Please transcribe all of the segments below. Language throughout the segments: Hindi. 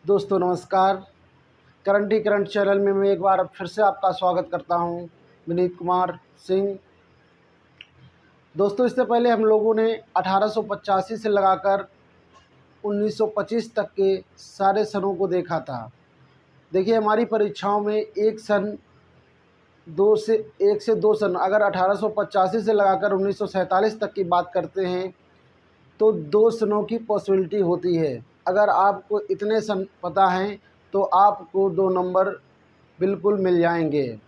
दोस्तों नमस्कार। करंट चैनल में मैं एक बार फिर से आपका स्वागत करता हूं। विनीत कुमार सिंह। दोस्तों, इससे पहले हम लोगों ने 1885 से लगाकर 1925 तक के सारे सनों को देखा था। देखिए, हमारी परीक्षाओं में एक से दो सन अगर 1885 से लगाकर 1947 तक की बात करते हैं तो 2 सनों की पॉसिबिलिटी होती है। अगर आपको इतने सन पता हैं तो आपको 2 नंबर बिल्कुल मिल जाएंगे।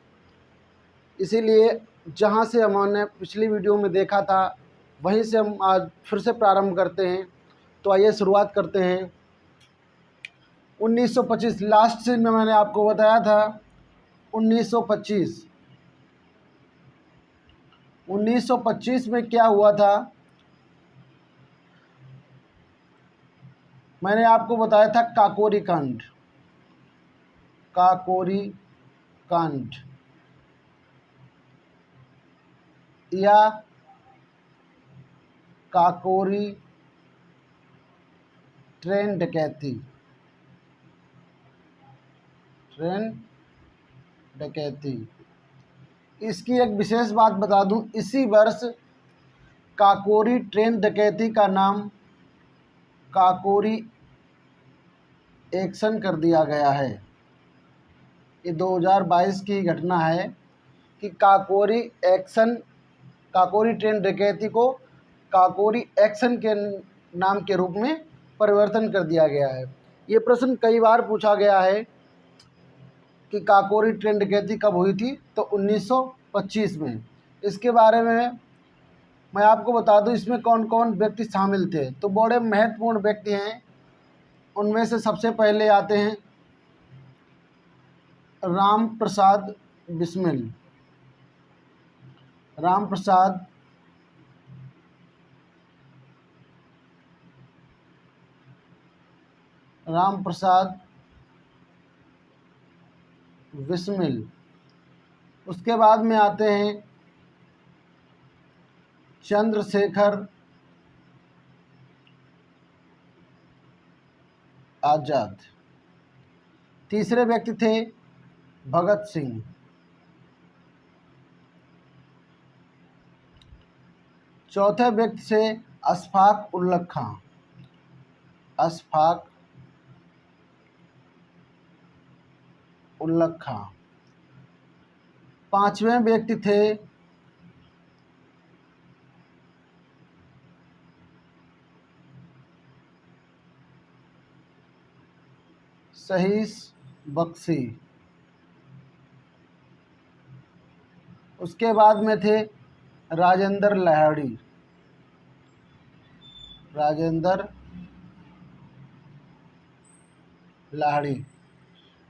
इसीलिए जहां से हमने पिछली वीडियो में देखा था वहीं से हम आज फिर से प्रारंभ करते हैं। तो आइए शुरुआत करते हैं। 1925 लास्ट सीन में मैंने आपको बताया था। 1925 में क्या हुआ था, मैंने आपको बताया था काकोरी कांड या काकोरी ट्रेन डकैती। इसकी एक विशेष बात बता दूं, इसी वर्ष काकोरी ट्रेन डकैती का नाम काकोरी एक्शन कर दिया गया है। ये 2022 की घटना है कि काकोरी ट्रेन डकैती को काकोरी एक्शन के नाम के रूप में परिवर्तन कर दिया गया है। ये प्रश्न कई बार पूछा गया है कि काकोरी ट्रेन डकैती कब हुई थी, तो 1925 में। इसके बारे में मैं आपको बता दूं, इसमें कौन कौन व्यक्ति शामिल थे। तो बड़े महत्वपूर्ण व्यक्ति हैं। उनमें से सबसे पहले आते हैं राम प्रसाद बिस्मिल। राम प्रसाद बिस्मिल। उसके बाद में आते हैं चंद्रशेखर आज़ाद। तीसरे व्यक्ति थे भगत सिंह। चौथे व्यक्ति से अशफाक उल्लख खां। पांचवें व्यक्ति थे सहीस बख्शी। उसके बाद में थे राजेंद्र लाहिड़ी।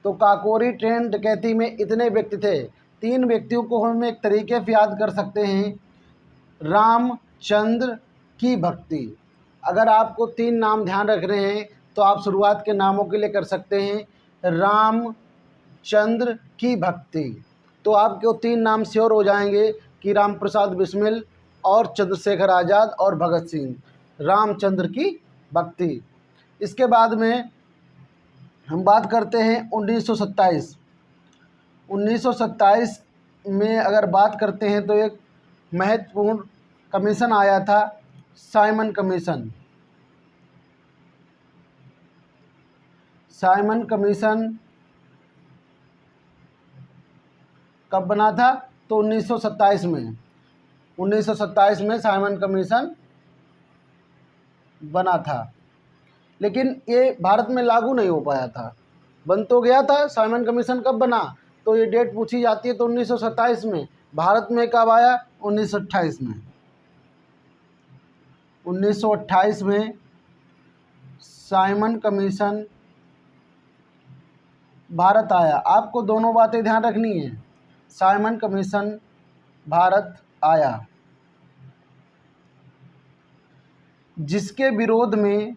तो काकोरी ट्रेन डकैती में इतने व्यक्ति थे। 3 व्यक्तियों को हम एक तरीके से याद कर सकते हैं। रामचंद्र की भक्ति। अगर आपको 3 नाम ध्यान रख रहे हैं तो आप शुरुआत के नामों के लिए कर सकते हैं रामचंद्र की भक्ति। तो आपको 3 नाम श्योर हो जाएंगे कि राम प्रसाद बिस्मिल और चंद्रशेखर आज़ाद और भगत सिंह। रामचंद्र की भक्ति। इसके बाद में हम बात करते हैं 1927 में अगर बात करते हैं तो एक महत्वपूर्ण कमीशन आया था, साइमन कमीशन कब बना था, तो 1927 में साइमन कमीशन बना था। लेकिन ये भारत में लागू नहीं हो पाया था। बन तो गया था। साइमन कमीशन कब बना, तो ये डेट पूछी जाती है तो 1927 में। भारत में कब आया, 1928 में। 1928 में साइमन कमीशन भारत आया। आपको दोनों बातें ध्यान रखनी है। साइमन कमीशन भारत आया, जिसके विरोध में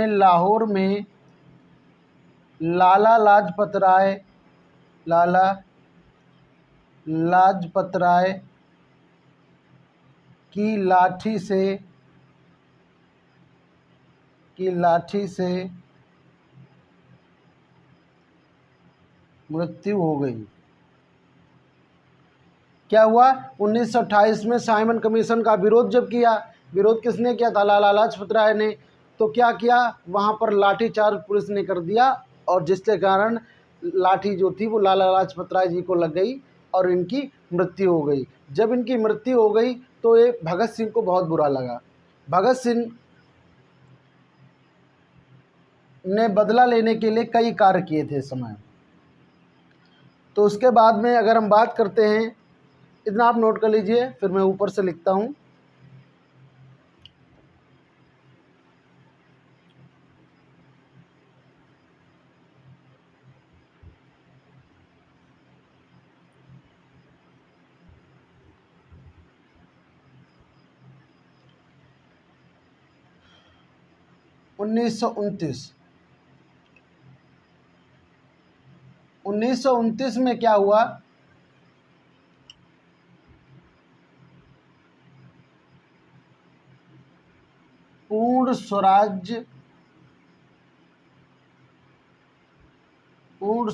लाहौर में लाला लाजपत राय की लाठी से मृत्यु हो गई। क्या हुआ? 1928 में साइमन कमीशन का विरोध जब किया, विरोध किसने किया था? लाला लाजपत राय ने। तो क्या किया? वहाँ पर लाठीचार्ज पुलिस ने कर दिया और जिसके कारण लाठी जो थी वो लाला लाजपत राय जी को लग गई और इनकी मृत्यु हो गई। जब इनकी मृत्यु हो गई तो ये भगत सिंह को बहुत बुरा लगा। भगत सिंह ने बदला लेने के लिए कई कार्य किए थे इस समय। तो उसके बाद में अगर हम बात करते हैं, इतना आप नोट कर लीजिए, फिर मैं ऊपर से लिखता हूँ। उन्नीस सौ उनतीस में क्या हुआ? पूर्ण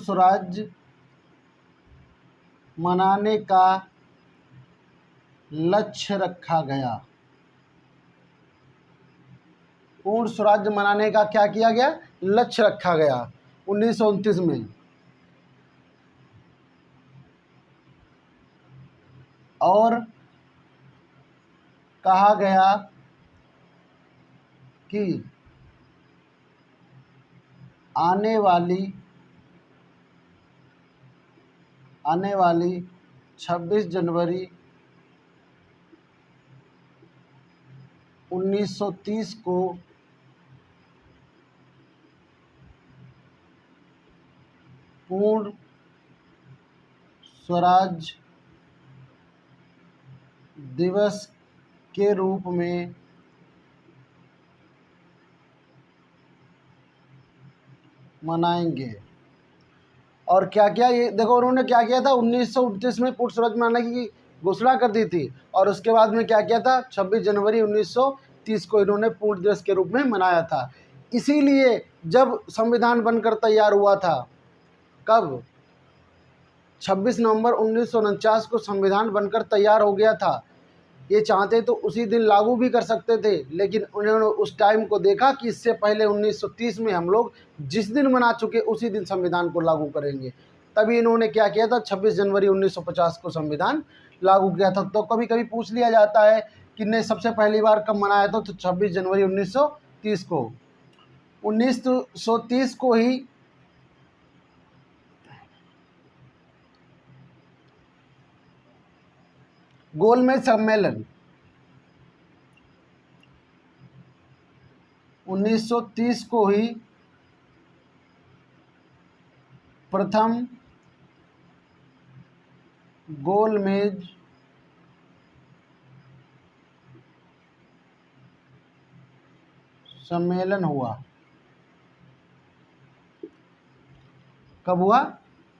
स्वराज मनाने का लक्ष्य रखा गया। पूर्ण स्वराज्य मनाने का क्या किया गया? लक्ष्य रखा गया 1929 में। और कहा गया कि आने वाली 26 जनवरी 1930 को पूर्ण स्वराज दिवस के रूप में मनाएंगे। और क्या क्या, ये देखो उन्होंने क्या किया था, 1929 में पूर्ण स्वराज मनाने की घोषणा कर दी थी और उसके बाद में क्या किया था, 26 जनवरी 1930 को इन्होंने पूर्ण दिवस के रूप में मनाया था। इसीलिए जब संविधान बनकर तैयार हुआ था, कब? 26 नवंबर 1949 को संविधान बनकर तैयार हो गया था। ये चाहते तो उसी दिन लागू भी कर सकते थे, लेकिन उन्होंने उस टाइम को देखा कि इससे पहले 1930 में हम लोग जिस दिन मना चुके उसी दिन संविधान को लागू करेंगे। तभी इन्होंने क्या किया था, 26 जनवरी 1950 को संविधान लागू किया था। तो कभी कभी पूछ लिया जाता है कि ने सबसे पहली बार कब मनाया था, तो 26 जनवरी 1930 को। 1930 को ही गोलमेज सम्मेलन, 1930 को ही प्रथम गोलमेज सम्मेलन हुआ। कब हुआ?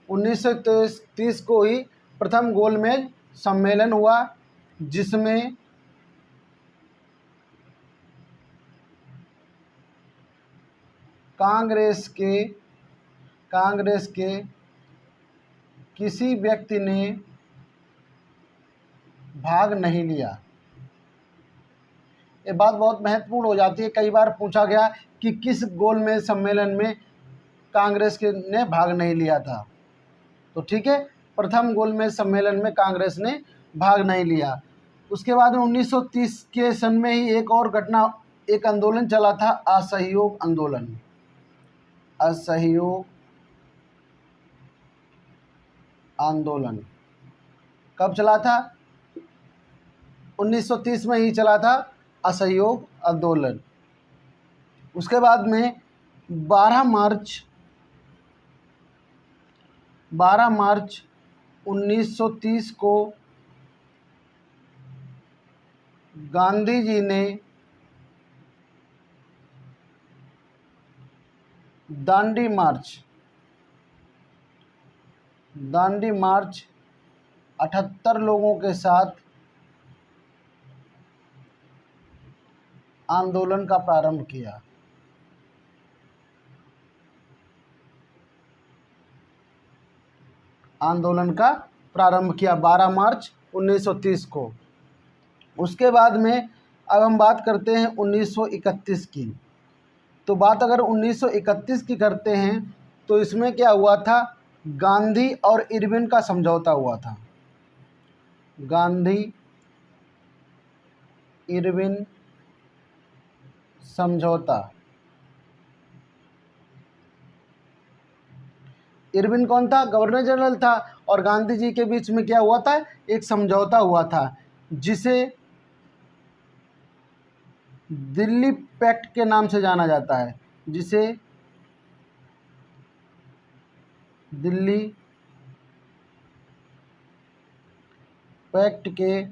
1930 को ही प्रथम गोलमेज सम्मेलन हुआ, जिसमें कांग्रेस के किसी व्यक्ति ने भाग नहीं लिया। ये बात बहुत महत्वपूर्ण हो जाती है, कई बार पूछा गया कि किस गोलमेज सम्मेलन में कांग्रेस के ने भाग नहीं लिया था। तो ठीक है, प्रथम गोलमेज सम्मेलन में कांग्रेस ने भाग नहीं लिया। उसके बाद में 1930 के सन में ही एक और घटना, एक आंदोलन चला था, असहयोग आंदोलन। कब चला था? 1930 में ही चला था असहयोग आंदोलन। उसके बाद में 12 मार्च 1930 को गांधी जी ने दांडी मार्च दांडी मार्च 78 लोगों के साथ आंदोलन का प्रारंभ किया। आंदोलन का प्रारंभ किया 12 मार्च 1930 को। उसके बाद में अब हम बात करते हैं 1931 की। तो बात अगर 1931 की करते हैं तो इसमें क्या हुआ था, गांधी और इरविन का समझौता हुआ था। गांधी इरविन समझौता। इरविन कौन था, गवर्नर जनरल था, और गांधी जी के बीच में क्या हुआ था, एक समझौता हुआ था जिसे दिल्ली पैक्ट के नाम से जाना जाता है, जिसे दिल्ली पैक्ट के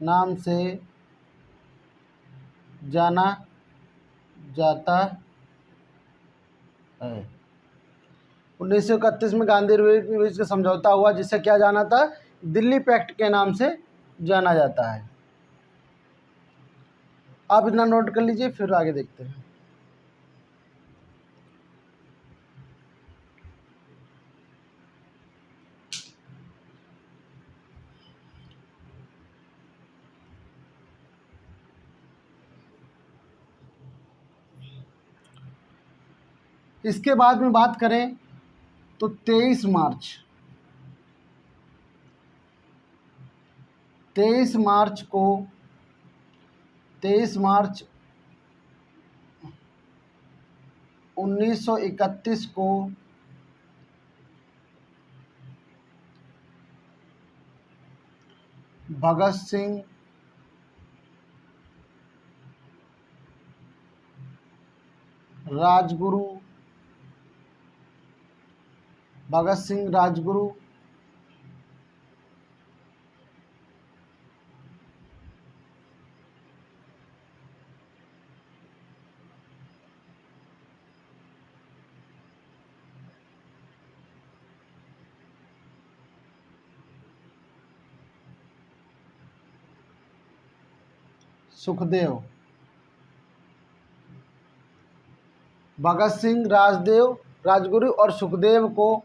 नाम से जाना जाता है। 1931 में गांधी के बीच का समझौता हुआ जिसे क्या जाना था, दिल्ली पैक्ट के नाम से जाना जाता है। आप इतना नोट कर लीजिए, फिर आगे देखते हैं। इसके बाद में बात करें तो 23 मार्च 1931 को भगत सिंह राजगुरु सुखदेव, भगत सिंह, राजगुरु और सुखदेव को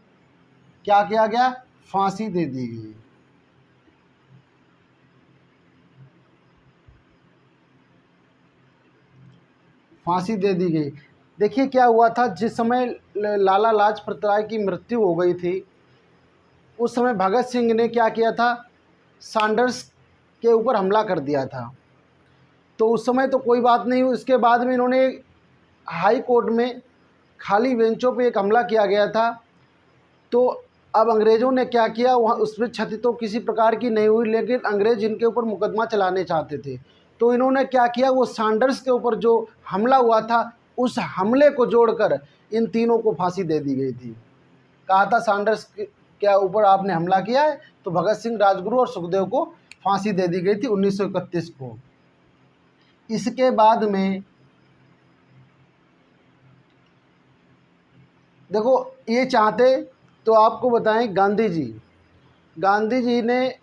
क्या किया गया, फांसी दे दी गई। फांसी दे दी गई। देखिए क्या हुआ था, जिस समय लाला लाजपत राय की मृत्यु हो गई थी, उस समय भगत सिंह ने क्या किया था, सैंडर्स के ऊपर हमला कर दिया था। तो उस समय तो कोई बात नहीं हुई, उसके बाद में इन्होंने हाई कोर्ट में खाली बेंचों पे एक हमला किया गया था। तो अब अंग्रेज़ों ने क्या किया, वहाँ उसमें क्षति तो किसी प्रकार की नहीं हुई, लेकिन अंग्रेज़ इनके ऊपर मुकदमा चलाने चाहते थे। तो इन्होंने क्या किया, वो सैंडर्स के ऊपर जो हमला हुआ था, उस हमले को जोड़कर इन तीनों को फांसी दे दी गई थी। कहा था सैंडर्स के ऊपर आपने हमला किया है, तो भगत सिंह, राजगुरु और सुखदेव को फांसी दे दी गई थी 1931 को। इसके बाद में देखो, ये चाहते तो आपको बताएं, गांधी जी ने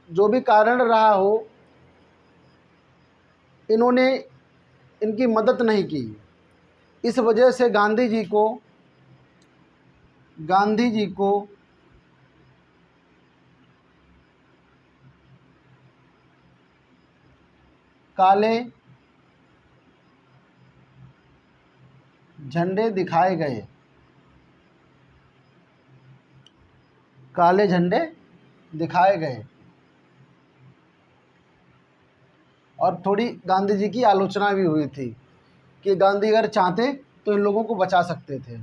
जो भी कारण रहा हो, इन्होंने इनकी मदद नहीं की। इस वजह से गांधी जी को काले झंडे दिखाए गए। काले झंडे दिखाए गए और थोड़ी गांधी जी की आलोचना भी हुई थी कि गांधी अगर चाहते तो इन लोगों को बचा सकते थे।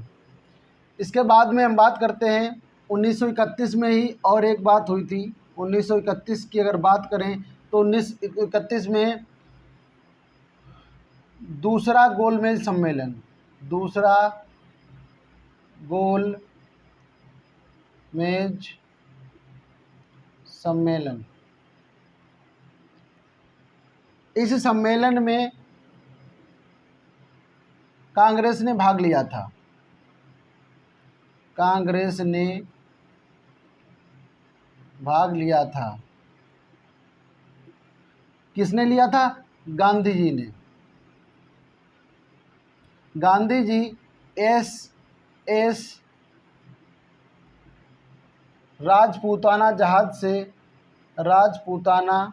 इसके बाद में हम बात करते हैं 1931 में ही और एक बात हुई थी। 1931 की अगर बात करें तो 1931 में दूसरा गोलमेज सम्मेलन। इस सम्मेलन में कांग्रेस ने भाग लिया था। कांग्रेस ने भाग लिया था। किसने लिया था? गांधी जी ने। गांधी जी एस राजपूताना जहाज से राजपूताना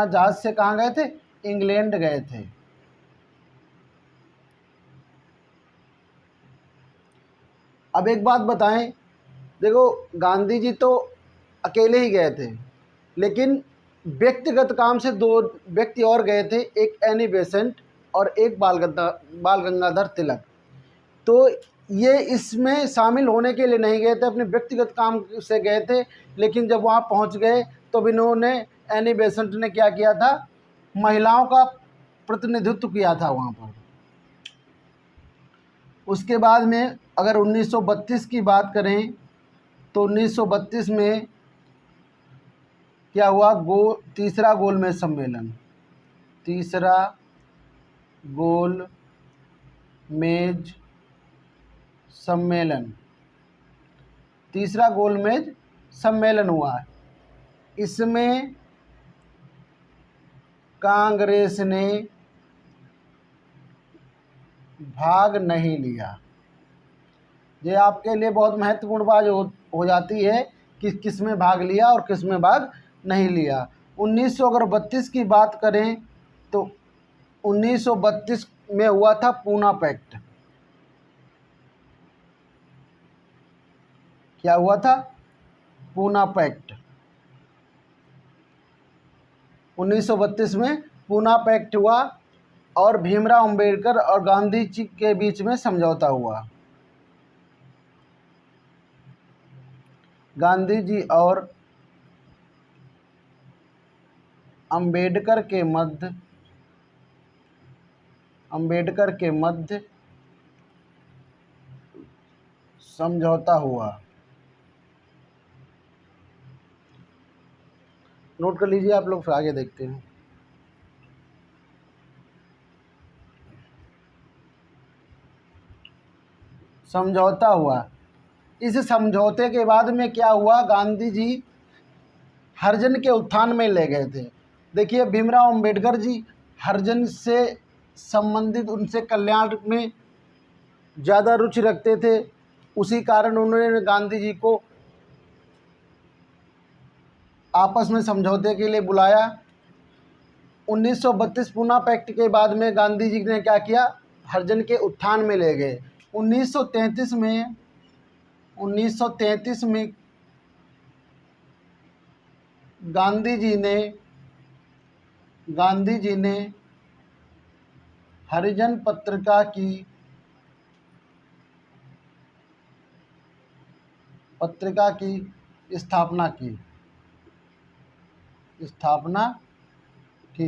जहाज से कहाँ गए थे? इंग्लैंड गए थे। अब एक बात बताएं, देखो गांधी जी तो अकेले ही गए थे, लेकिन व्यक्तिगत काम से दो व्यक्ति और गए थे, एक एनी बेसेंट और एक बाल गंगाधर तिलक। तो ये इसमें शामिल होने के लिए नहीं गए थे, अपने व्यक्तिगत काम से गए थे। लेकिन जब वहाँ पहुँच गए तो इन्होंने, एनी बेसेंट ने क्या किया था? महिलाओं का प्रतिनिधित्व किया था वहाँ पर। उसके बाद में अगर 1932 की बात करें तो 1932 में क्या हुआ? तीसरा गोलमेज सम्मेलन। तीसरा गोलमेज सम्मेलन हुआ। इसमें कांग्रेस ने भाग नहीं लिया। ये आपके लिए बहुत महत्वपूर्ण बात हो जाती है कि किस में भाग लिया और किस में भाग नहीं लिया। 1932 की बात करें तो 1932 में हुआ था पूना पैक्ट। क्या हुआ था? पूना पैक्ट। 1932 में पूना पैक्ट हुआ और भीमराव अंबेडकर और गांधी जी के बीच में समझौता हुआ। गांधी जी और अंबेडकर के मध्य समझौता हुआ। नोट कर लीजिए आप लोग, फिर आगे देखते हैं। समझौता हुआ। इस समझौते के बाद में क्या हुआ? गांधी जी हरिजन के उत्थान में ले गए थे। देखिए भीमराव अंबेडकर जी हरिजन से संबंधित, उनसे कल्याण में ज़्यादा रुचि रखते थे। उसी कारण उन्होंने गांधी जी को आपस में समझौते के लिए बुलाया। 1932 पूना पैक्ट के बाद में गांधी जी ने क्या किया? हरिजन के उत्थान में ले गए। 1933 में गांधी जी ने हरिजन पत्रिका की स्थापना की।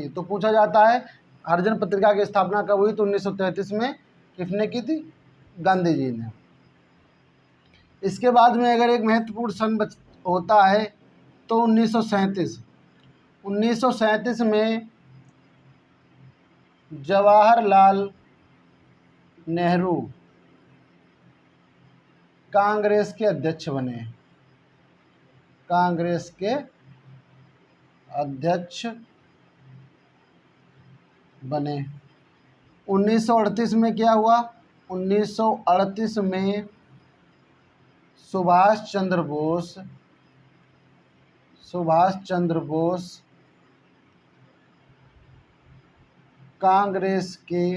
तो पूछा जाता है हरिजन पत्रिका की स्थापना कब हुई? तो 1933 में। किसने की थी? गांधी जी ने। इसके बाद में अगर एक महत्वपूर्ण सन होता है तो 1937 में जवाहरलाल नेहरू कांग्रेस के अध्यक्ष बने। 1938 में क्या हुआ? 1938 में सुभाष चंद्र बोस कांग्रेस के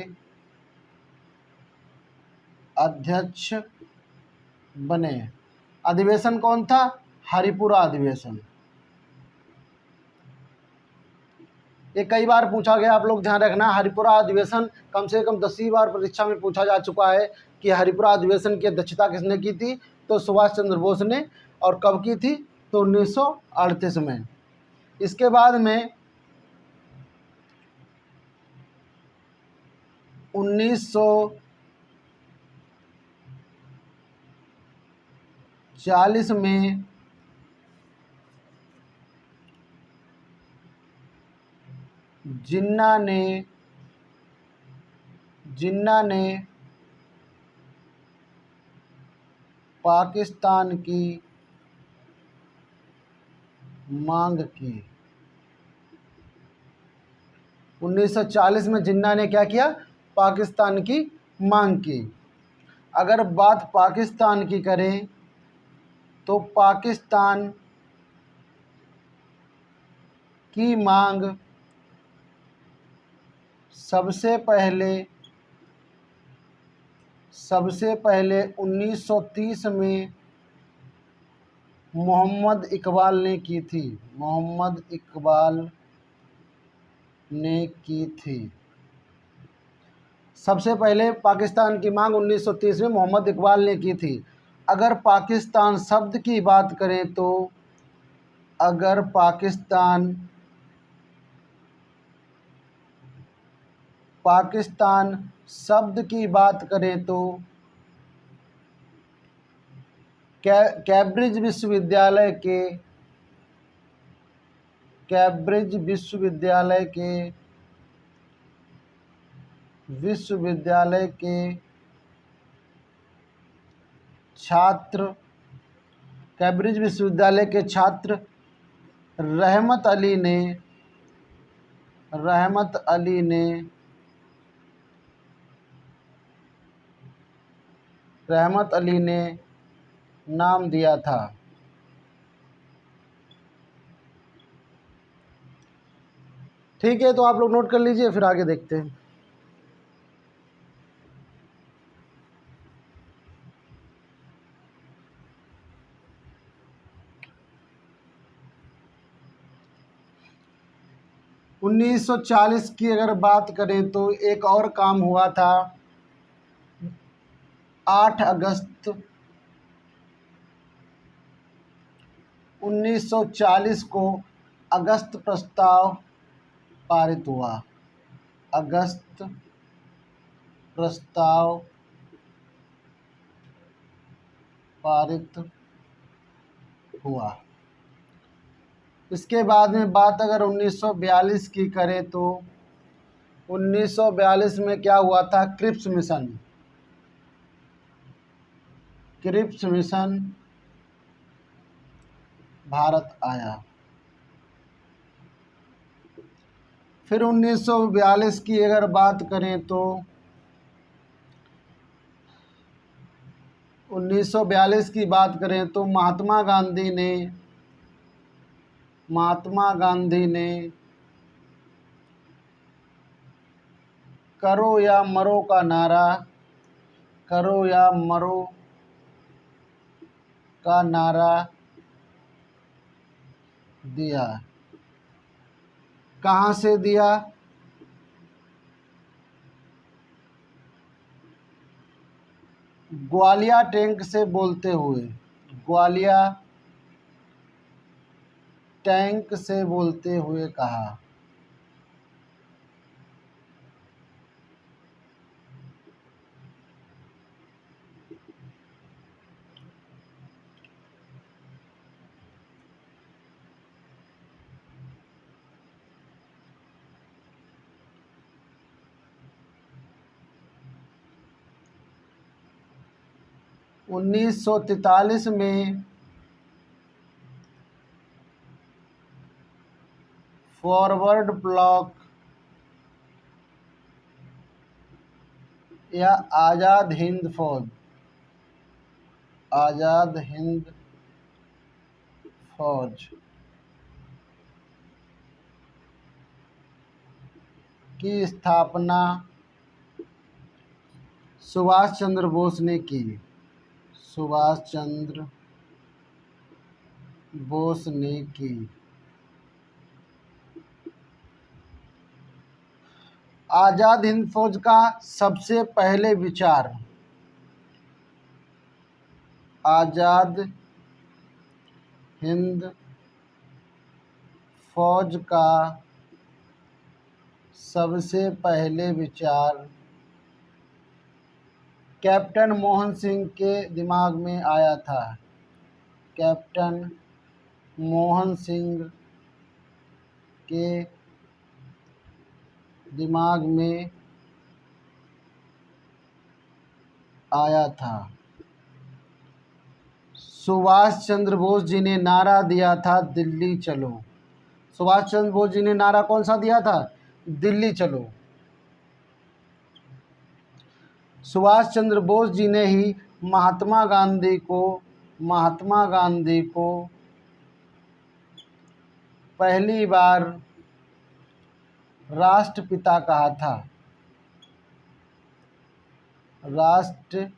अध्यक्ष बने। अधिवेशन कौन था? हरिपुरा अधिवेशन। ये कई बार पूछा गया, आप लोग ध्यान रखना। हरिपुरा अधिवेशन कम से कम 10वीं बार परीक्षा में पूछा जा चुका है कि हरिपुरा अधिवेशन की अध्यक्षता किसने की थी? तो सुभाष चंद्र बोस ने। और कब की थी? तो 1938 में। इसके बाद में 1940 में जिन्ना ने पाकिस्तान की मांग की। 1940 में जिन्ना ने क्या किया? पाकिस्तान की मांग की। अगर बात पाकिस्तान की करें तो पाकिस्तान की मांग सबसे पहले 1930 में मोहम्मद इकबाल ने की थी। मोहम्मद इकबाल ने की थी। सबसे पहले पाकिस्तान की मांग 1930 में मोहम्मद इकबाल ने की थी। अगर पाकिस्तान शब्द की बात करें तो अगर पाकिस्तान शब्द की बात करें तो कैम्ब्रिज विश्वविद्यालय के छात्र रहमत अली ने नाम दिया था। ठीक है, तो आप लोग नोट कर लीजिए, फिर आगे देखते हैं। उन्नीस 1940 की अगर बात करें तो एक और काम हुआ था। 8 अगस्त 1940 को अगस्त प्रस्ताव पारित हुआ। अगस्त प्रस्ताव पारित हुआ। इसके बाद में बात अगर 1942 की करें तो 1942 में क्या हुआ था? क्रिप्स मिशन भारत आया। फिर 1942 की अगर बात करें तो 1942 की बात करें तो महात्मा गांधी ने करो या मरो का नारा दिया। कहाँ से दिया? ग्वालिया टैंक से बोलते हुए। ग्वालिया टैंक से बोलते हुए कहा। उन्नीस 1943 में फॉरवर्ड ब्लॉक या आज़ाद हिंद फौज की स्थापना सुभाष चंद्र बोस ने की। सुभाष चंद्र बोस ने की। आज़ाद हिंद फौज का सबसे पहले विचार। आज़ाद हिंद फौज का सबसे पहले विचार कैप्टन मोहन सिंह के दिमाग में आया था। कैप्टन मोहन सिंह के दिमाग में आया था। सुभाष चंद्र बोस जी ने नारा दिया था दिल्ली चलो। सुभाष चंद्र बोस जी ने नारा कौन सा दिया था? दिल्ली चलो। सुभाष चंद्र बोस जी ने ही महात्मा गांधी को पहली बार राष्ट्रपिता कहा था। राष्ट्रपिता